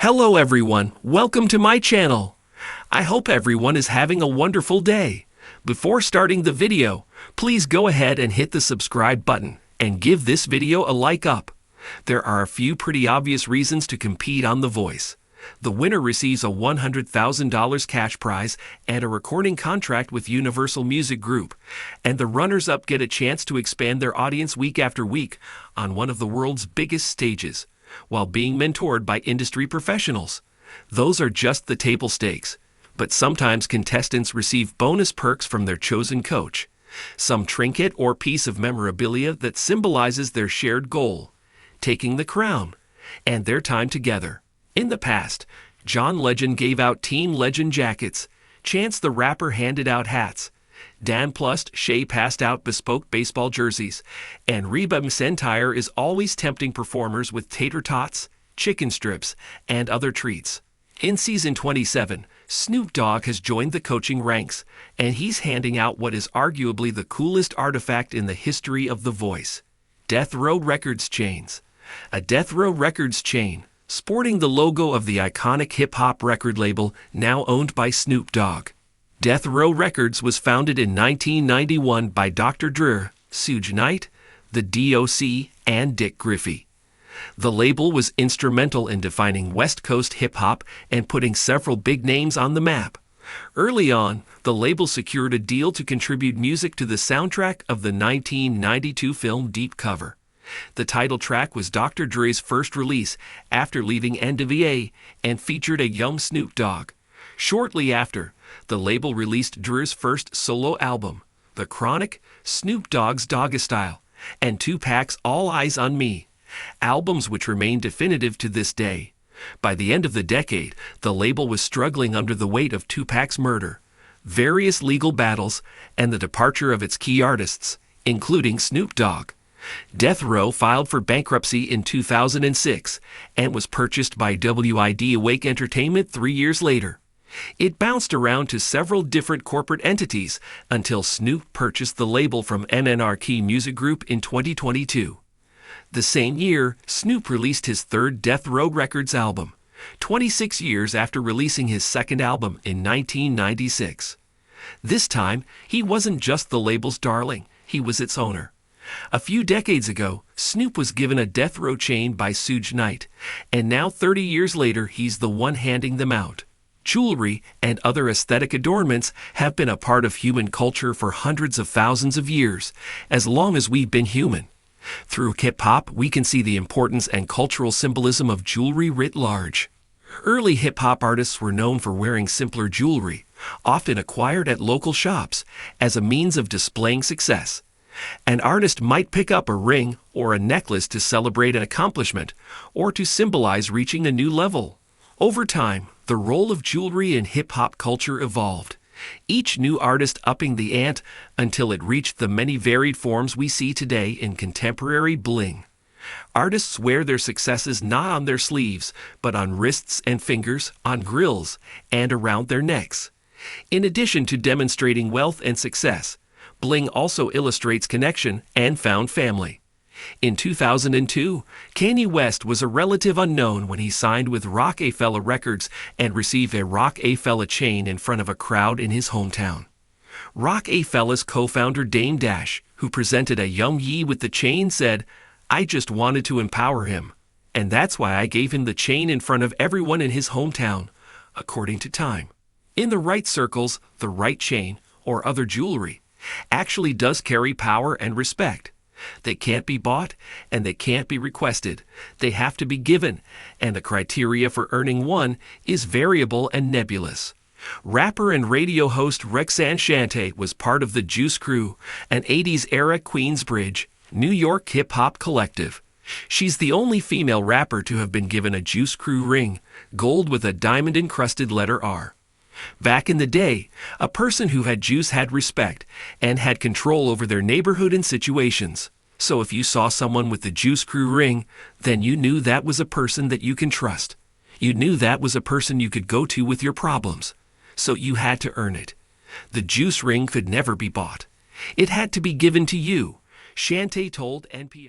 Hello everyone, welcome to my channel. I hope everyone is having a wonderful day. Before starting the video, please go ahead and hit the subscribe button and give this video a like up. There are a few pretty obvious reasons to compete on The Voice. The winner receives a $100,000 cash prize and a recording contract with Universal Music Group, and the runners-up get a chance to expand their audience week after week on one of the world's biggest stages, while being mentored by industry professionals. Those are just the table stakes, but sometimes contestants receive bonus perks from their chosen coach, some trinket or piece of memorabilia that symbolizes their shared goal, taking the crown, and their time together. In the past, John Legend gave out Team Legend jackets, Chance the Rapper handed out hats, Dan Shay passed out bespoke baseball jerseys, and Reba McEntire is always tempting performers with tater tots, chicken strips, and other treats. In season 27, Snoop Dogg has joined the coaching ranks, and he's handing out what is arguably the coolest artifact in the history of The Voice: Death Row Records chains. A Death Row Records chain, sporting the logo of the iconic hip-hop record label now owned by Snoop Dogg. Death Row Records was founded in 1991 by Dr. Dre, Suge Knight, the DOC, and Dick Griffey. The label was instrumental in defining West Coast hip-hop and putting several big names on the map. Early on, the label secured a deal to contribute music to the soundtrack of the 1992 film Deep Cover. The title track was Dr. Dre's first release after leaving NWA and featured a young Snoop Dogg. Shortly after, the label released Dre's first solo album, The Chronic, Snoop Dogg's Dogga Style, and Tupac's All Eyes on Me, albums which remain definitive to this day. By the end of the decade, the label was struggling under the weight of Tupac's murder, various legal battles, and the departure of its key artists, including Snoop Dogg. Death Row filed for bankruptcy in 2006 and was purchased by WID Awake Entertainment 3 years later. It bounced around to several different corporate entities until Snoop purchased the label from NNRK Music Group in 2022. The same year, Snoop released his third Death Row Records album, 26 years after releasing his second album in 1996. This time, he wasn't just the label's darling, he was its owner. A few decades ago, Snoop was given a Death Row chain by Suge Knight, and now 30 years later he's the one handing them out. Jewelry and other aesthetic adornments have been a part of human culture for hundreds of thousands of years, as long as we've been human. Through hip-hop, we can see the importance and cultural symbolism of jewelry writ large. Early hip-hop artists were known for wearing simpler jewelry, often acquired at local shops, as a means of displaying success. An artist might pick up a ring or a necklace to celebrate an accomplishment or to symbolize reaching a new level. Over time, the role of jewelry in hip-hop culture evolved, each new artist upping the ante until it reached the many varied forms we see today in contemporary bling. Artists wear their successes not on their sleeves, but on wrists and fingers, on grills, and around their necks. In addition to demonstrating wealth and success, bling also illustrates connection and found family. In 2002, Kanye West was a relative unknown when he signed with Roc-A-Fella Records and received a Roc-A-Fella chain in front of a crowd in his hometown. Roc-A-Fella's co-founder Dame Dash, who presented a young Ye with the chain, said, "I just wanted to empower him, and that's why I gave him the chain in front of everyone in his hometown," according to Time. In the right circles, the right chain, or other jewelry, actually does carry power and respect. They can't be bought, and they can't be requested. They have to be given, and the criteria for earning one is variable and nebulous. Rapper and radio host Roxanne Shante was part of the Juice Crew, an 80s-era Queensbridge, New York hip-hop collective. She's the only female rapper to have been given a Juice Crew ring, gold with a diamond-encrusted letter R. Back in the day, a person who had juice had respect and had control over their neighborhood and situations. So if you saw someone with the Juice Crew ring, then you knew that was a person that you can trust. You knew that was a person you could go to with your problems. So you had to earn it. The juice ring could never be bought. It had to be given to you, Shante told NPR.